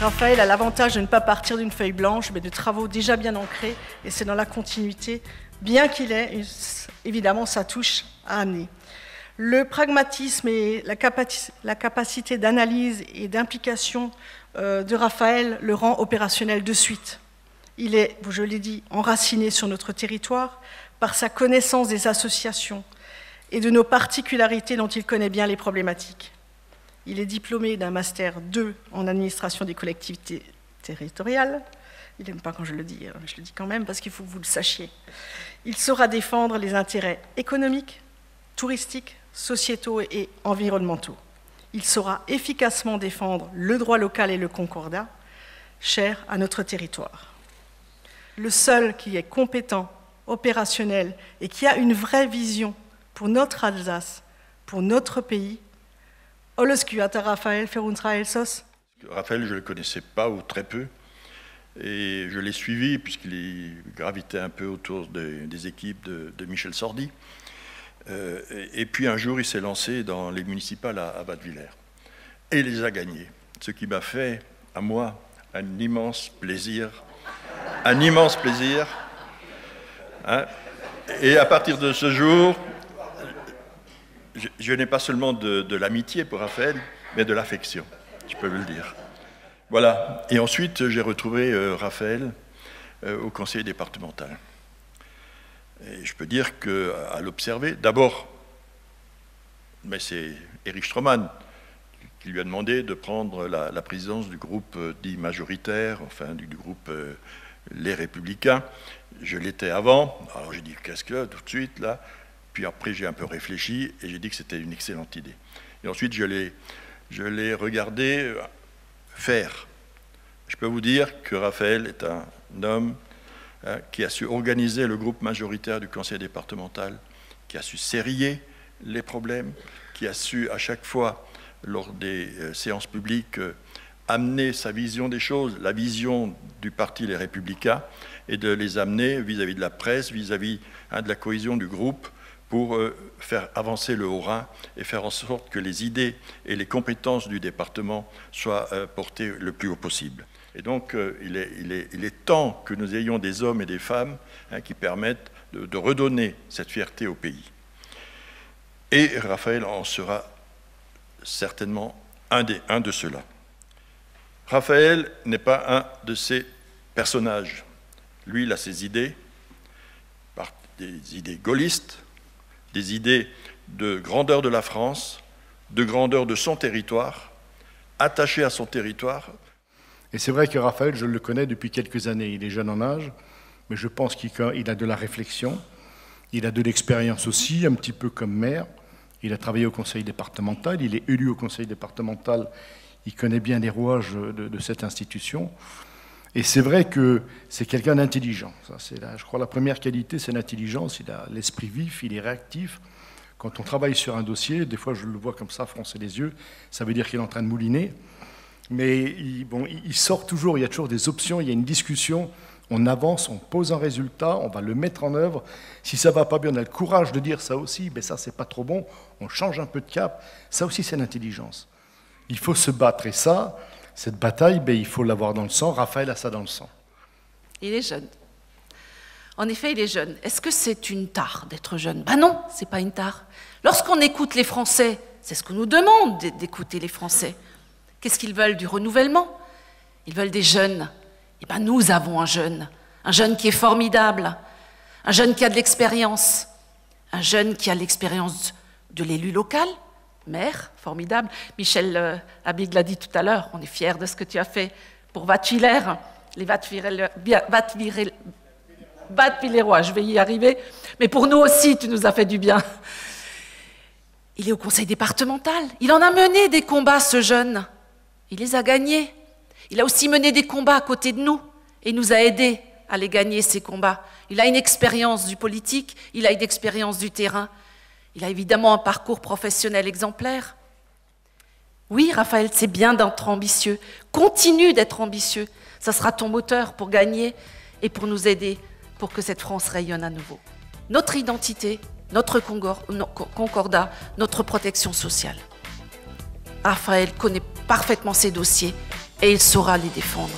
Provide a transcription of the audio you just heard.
Raphaël a l'avantage de ne pas partir d'une feuille blanche, mais de travaux déjà bien ancrés, et c'est dans la continuité, bien qu'il ait évidemment sa touche à amener. Le pragmatisme et la capacité d'analyse et d'implication de Raphaël le rend opérationnel de suite. Il est, je l'ai dit, enraciné sur notre territoire par sa connaissance des associations et de nos particularités dont il connaît bien les problématiques. Il est diplômé d'un master 2 en administration des collectivités territoriales. Il n'aime pas quand je le dis quand même parce qu'il faut que vous le sachiez. Il saura défendre les intérêts économiques, touristiques, sociétaux et environnementaux. Il saura efficacement défendre le droit local et le concordat, cher à notre territoire. Le seul qui est compétent, opérationnel et qui a une vraie vision pour notre Alsace, pour notre pays, Raphaël, je ne le connaissais pas ou très peu, et je l'ai suivi puisqu'il gravitait un peu autour des équipes de Michel Sordi. Et puis un jour, il s'est lancé dans les municipales à Wattwiller, et il les a gagnés, ce qui m'a fait, à moi, un immense plaisir. Hein. Et à partir de ce jour, je n'ai pas seulement de l'amitié pour Raphaël, mais de l'affection, je peux le dire. Voilà. Et ensuite, j'ai retrouvé Raphaël au conseil départemental. Et je peux dire qu'à l'observer, d'abord, mais c'est Éric Stroman qui lui a demandé de prendre la présidence du groupe dit majoritaire, enfin du groupe Les Républicains. Je l'étais avant, alors j'ai dit qu'est-ce que tout de suite là. Puis après, j'ai un peu réfléchi et j'ai dit que c'était une excellente idée. Et ensuite, je l'ai regardé faire. Je peux vous dire que Raphaël est un homme qui a su organiser le groupe majoritaire du conseil départemental, qui a su serrer les problèmes, qui a su à chaque fois, lors des séances publiques, amener sa vision des choses, la vision du parti Les Républicains, et de les amener vis-à-vis de la presse, vis-à-vis de la cohésion du groupe, pour faire avancer le Haut-Rhin et faire en sorte que les idées et les compétences du département soient portées le plus haut possible. Et donc, il est temps que nous ayons des hommes et des femmes qui permettent de redonner cette fierté au pays. Et Raphaël en sera certainement un de ceux-là. Raphaël n'est pas un de ces personnages. Lui, il a ses idées, des idées gaullistes, des idées de grandeur de la France, de grandeur de son territoire, attaché à son territoire. Et c'est vrai que Raphaël, je le connais depuis quelques années. Il est jeune en âge, mais je pense qu'il a de la réflexion, il a de l'expérience aussi, un petit peu comme maire. Il a travaillé au conseil départemental, il est élu au conseil départemental, il connaît bien les rouages de cette institution. Et c'est vrai que c'est quelqu'un d'intelligent. Je crois la première qualité, c'est l'intelligence. Il a l'esprit vif, il est réactif. Quand on travaille sur un dossier, des fois je le vois comme ça, froncer les yeux, ça veut dire qu'il est en train de mouliner. Mais il sort toujours, il y a toujours des options, il y a une discussion, on avance, on pose un résultat, on va le mettre en œuvre. Si ça ne va pas bien, on a le courage de dire ça aussi, mais ça c'est pas trop bon, on change un peu de cap. Ça aussi c'est l'intelligence. Il faut se battre, et ça, cette bataille, il faut l'avoir dans le sang. Raphaël a ça dans le sang. Il est jeune. En effet, il est jeune. Est-ce que c'est une tare d'être jeune? Ben non, c'est pas une tare. Lorsqu'on écoute les Français, c'est ce qu'on nous demande d'écouter les Français. Qu'est-ce qu'ils veulent? Du renouvellement? Ils veulent des jeunes. Et ben nous avons un jeune qui est formidable, un jeune qui a de l'expérience, un jeune qui a l'expérience de l'élu local, maire, formidable. Michel Habig l'a dit tout à l'heure, on est fiers de ce que tu as fait pour Wattwiller, les Wattwillerois, je vais y arriver, mais pour nous aussi, tu nous as fait du bien. Il est au conseil départemental, il en a mené des combats, ce jeune, il les a gagnés. Il a aussi mené des combats à côté de nous et nous a aidés à les gagner, ces combats. Il a une expérience du politique, il a une expérience du terrain. Il a évidemment un parcours professionnel exemplaire. Oui, Raphaël, c'est bien d'être ambitieux. Continue d'être ambitieux. Ça sera ton moteur pour gagner et pour nous aider, pour que cette France rayonne à nouveau. Notre identité, notre concordat, notre protection sociale. Raphaël connaît parfaitement ses dossiers et il saura les défendre.